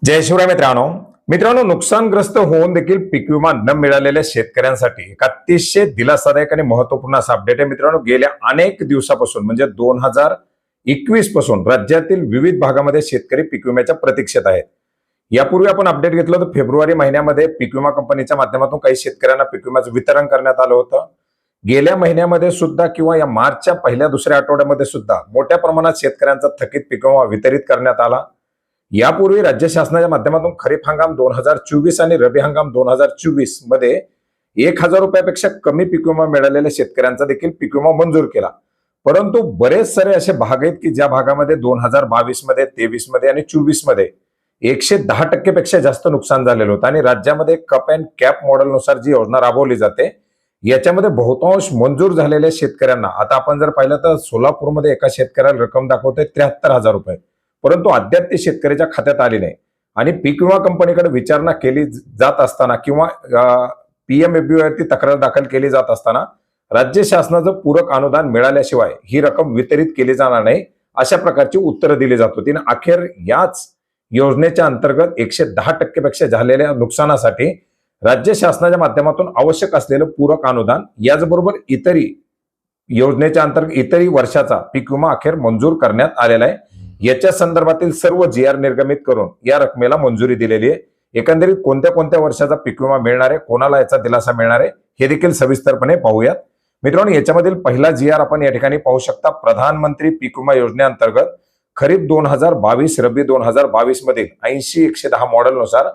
जय शिवराय मित्रांनो, नुकसानग्रस्त होऊन देखील पीक विमा न मिळालेल्या शेतकऱ्यांसाठी एक अतिशय दिलासादायक आणि महत्वपूर्ण असा अपडेट आहे. मित्रांनो, गेल्या अनेक दिवसापासून म्हणजे 2021 पासून राज्यातील विविध भागामध्ये शेतकरी पीक विम्याच्या प्रतीक्षेत आहेत. यापूर्वी आपण अपडेट घेतलं होतं. फेब्रुवारी महिन्यामध्ये पीक विमा कंपनीच्या माध्यमातून काही शेतकऱ्यांना पीक विम्याचं वितरण करण्यात आलं होतं. गेल्या महिन्यामध्ये सुद्धा किंवा या मार्चच्या पहिल्या दुसऱ्या आठवड्यामध्ये सुद्धा मोठ्या प्रमाणात शेतकऱ्यांचा थकीत पीक विमा वितरित करण्यात आला. यापूर्वी राज्य शासनाच्या माध्यमातून खरीप हंगाम 2024 आणि रबी हंगाम 2024 मध्ये 1,000 रुपयापेक्षा कमी पीक विमा मिळालेल्या शेतकऱ्यांचा देखील पीक विमा मंजूर केला. परंतु बरेच सारे असे भाग आहेत की ज्या भागामध्ये 2022 मध्ये, 23 मध्ये आणि 24 मध्ये 110% पेक्षा जास्त नुकसान झालेलं होतं. आणि राज्यामध्ये कप अँड कॅप मॉडेलनुसार जी योजना राबवली जाते याच्यामध्ये बहुतांश मंजूर झालेल्या शेतकऱ्यांना, आता आपण जर पाहिलं तर सोलापूरमध्ये एका शेतकऱ्याला रक्कम दाखवते 73,000 रुपये, परंतु अद्याप ते शेतकऱ्याच्या खात्यात आली नाही. आणि पीक विमा कंपनीकडे विचारणा केली जात असताना किंवा PMFBY तक्रार दाखल केली जात असताना राज्य शासनाचं पूरक अनुदान मिळाल्याशिवाय ही रक्कम वितरित केली जाणार नाही अशा प्रकारची उत्तरं दिली जात होती. अखेर याच योजनेच्या अंतर्गत 110% पेक्षा झालेल्या नुकसानासाठी राज्य शासनाच्या माध्यमातून आवश्यक असलेलं पूरक अनुदान याचबरोबर इतरही योजनेच्या अंतर्गत इतरही वर्षाचा पीक विमा अखेर मंजूर करण्यात आलेला आहे. याच्या संदर्भातील सर्व GR निर्गमित करून या रकमेला मंजुरी दिलेली आहे. एकंदरीत कोणत्या कोणत्या वर्षाचा पीक विमा मिळणार आहे, कोणाला याचा दिलासा मिळणार आहे हे देखील सविस्तरपणे पाहूयात. मित्रांनो, याच्यामधील पहिला GR आपण या ठिकाणी पाहू शकता. प्रधानमंत्री पीक विमा योजनेअंतर्गत खरीप 2022 रब्बी 2022 मधील 80-110 मॉडेलनुसार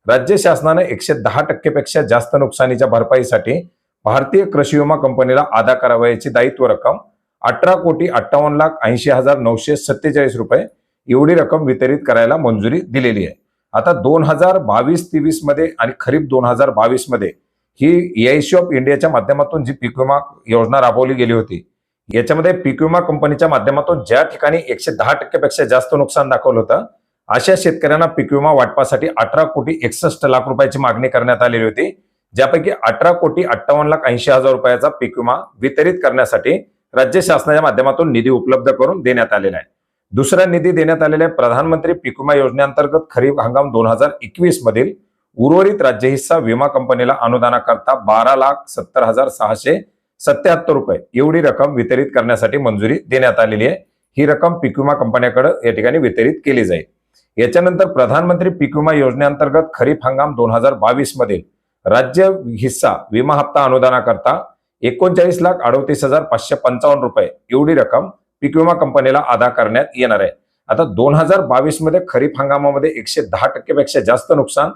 राज्य शासनाने 110% पेक्षा जास्त नुकसानीच्या भरपाईसाठी भारतीय कृषी विमा कंपनीला अदा करावयाची दायित्व रक्कम 18,58,80,947 रुपये एवढी रक्कम वितरित करायला मंजुरी दिलेली आहे. आता 2022-23 मध्ये आणि खरीप 2022 मध्ये ही एआयसी ऑफ इंडियाच्या माध्यमातून जी पीक विमा योजना राबवली गेली होती, याच्यामध्ये पीक विमा कंपनीच्या माध्यमातून ज्या ठिकाणी 110% पेक्षा जास्त नुकसान दाखवलं होतं अशा शेतकऱ्यांना पीक विमा वाटपासाठी 18,61,00,000 रुपयाची मागणी करण्यात आलेली होती. ज्यापैकी 18,58,80,000 रुपयाचा पीक विमा वितरित करण्यासाठी राज्य शासनाच्या माध्यमातून निधी उपलब्ध करून देण्यात आलेला आहे. दुसरा निधी देण्यात आलेला आहे प्रधानमंत्री पीक विमा योजनेअंतर्गत खरीप हंगाम 2021 मधील उर्वरित राज्य हिस्सा विमा कंपनीला अनुदानाकरता 12,70,677 रुपये एवढी रक्कम वितरित करण्यासाठी मंजुरी देण्यात आलेली आहे. ही रक्कम पीक विमा कंपन्याकडे या ठिकाणी वितरित केली जाईल. याच्यानंतर प्रधानमंत्री पीक विमा योजनेअंतर्गत खरीप हंगाम 2022 मधील राज्य हिस्सा विमा हप्ता अनुदानाकरता 39,38,555 रुपये एवढी रक्कम पीक विमा कंपनीला अदा करण्यात येणार आहे. आता 2022 मध्ये खरीप हंगामामध्ये 110% पेक्षा जास्त नुकसान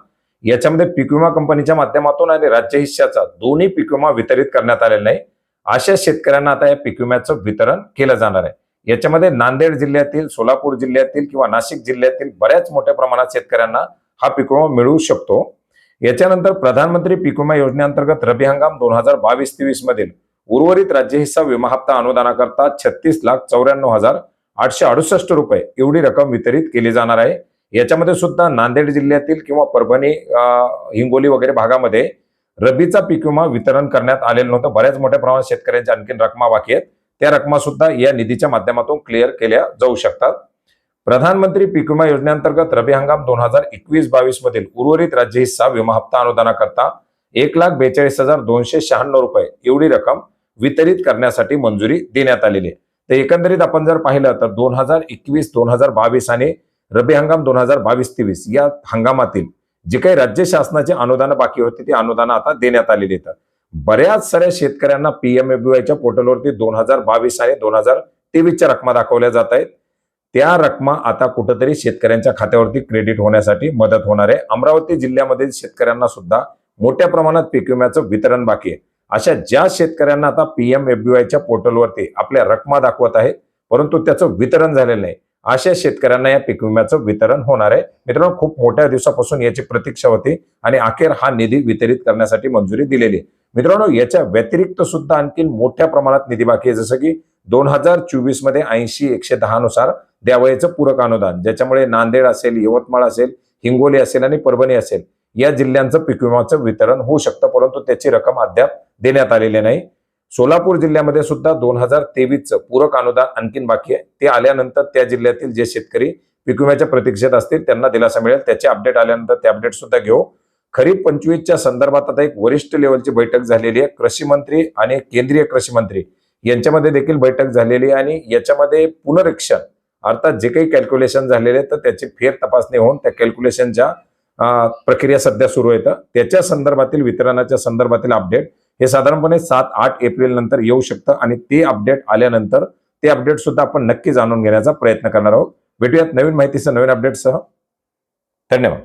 याच्यामध्ये पीक विमा कंपनीच्या माध्यमातून आणि राज्य हिस्साचा दोन्ही पीक विमा वितरित करण्यात आलेला नाही. अशा शेतकऱ्यांना आता या पीक विम्याचं वितरण केलं जाणार आहे. याच्यामध्ये नांदेड जिल्ह्यातील, सोलापूर जिल्ह्यातील किंवा नाशिक जिल्ह्यातील बऱ्याच मोठ्या प्रमाणात शेतकऱ्यांना हा पीक विमा मिळू शकतो. याच्यानंतर प्रधानमंत्री पीक विमा योजनेअंतर्गत रबी हंगाम 2022-23 मधील उर्वरित राज्य हिस्सा विमा हप्ता अनुदानाकरता 36,94,868 रुपये एवढी रक्कम वितरित केली जाणार आहे. याच्यामध्ये सुद्धा नांदेड जिल्ह्यातील किंवा परभणी, हिंगोली वगैरे भागामध्ये रबीचा पीक विमा वितरण करण्यात आलेलं नव्हतं. बऱ्याच मोठ्या प्रमाणात शेतकऱ्यांच्या आणखी रकमा बाकी आहेत. त्या रकमा सुद्धा या निधीच्या माध्यमातून क्लिअर केल्या जाऊ शकतात. प्रधानमंत्री पीक विमा योजनेअंतर्गत रबी हंगाम 2021-22 मधील उर्वरित राज्य हिस्सा विमा हप्ता अनुदानाकरता 1,42,296 रुपये एवढी रक्कम वितरित करण्यासाठी मंजुरी देण्यात आलेली आहे. तर एकंदरीत आपण जर पाहिलं तर 2021-2022 आणि रबी हंगाम 2022-23 या हंगामातील जे काही राज्य शासनाची अनुदानं बाकी होती ती अनुदानं आता देण्यात आलेली आहेत. बऱ्याच साऱ्या शेतकऱ्यांना PMFBYच्या पोर्टलवरती 2022 आणि 2023च्या रकमा दाखवल्या जात आहेत. त्या रकमा आता कुठेतरी शेतकऱ्यांच्या खात्यावरती क्रेडिट होण्यासाठी मदत होणार आहे. अमरावती जिल्ह्यामधील शेतकऱ्यांना सुद्धा मोठ्या प्रमाणात पीक विम्याचं वितरण बाकी आहे. अशा ज्या शेतकऱ्यांना आता PMFBYच्या पोर्टलवरती आपल्या रकमा दाखवत आहेत परंतु त्याचं वितरण झालेलं नाही, अशा शेतकऱ्यांना या पीक विम्याचं वितरण होणार आहे. मित्रांनो, खूप मोठ्या दिवसापासून याची प्रतीक्षा होती आणि अखेर हा निधी वितरित करण्यासाठी मंजुरी दिलेली आहे. मित्रांनो, याच्या व्यतिरिक्त सुद्धा आणखी मोठ्या प्रमाणात निधी बाकी आहे. जसं की 2024 मध्ये 80-110 नुसार द्यावयाचं पूरक अनुदान, ज्याच्यामुळे नांदेड असेल, यवतमाळ असेल, हिंगोली असेल आणि परभणी असेल या जिल्ह्यांचं पीक विम्याचं वितरण होऊ शकतं, परंतु त्याची रक्कम अद्याप देण्यात आलेली नाही. सोलापूर जिल्ह्यामध्ये सुद्धा 2023चं पूरक अनुदान आणखीन बाकी आहे. ते आल्यानंतर त्या जिल्ह्यातील जे शेतकरी पीक विम्याच्या प्रतीक्षेत असतील त्यांना दिलासा मिळेल. त्याचे अपडेट आल्यानंतर ते अपडेट सुद्धा घेऊ. खरीप 25च्या संदर्भात आता एक वरिष्ठ लेवलची बैठक झालेली आहे. कृषी मंत्री आणि केंद्रीय कृषी मंत्री यांच्यामध्ये देखील बैठक झालेली आहे आणि याच्यामध्ये पुनरीक्षण अर्थात जे काही कॅल्क्युलेशन झालेले तर त्याची फेर तपासणी होऊन त्या कॅल्क्युलेशनच्या प्रक्रिया सध्या सुरू आहेत. त्याच्या संदर्भातील वितरणाच्या संदर्भातील अपडेट हे साधारणपणे 7-8 एप्रिल नंतर येऊ शकतं आणि ते अपडेट आल्यानंतर ते अपडेट सुद्धा आपण नक्की जाणून घेण्याचा प्रयत्न करणार आहोत. भेटूयात नवीन माहितीसह नवीन अपडेटसह. धन्यवाद.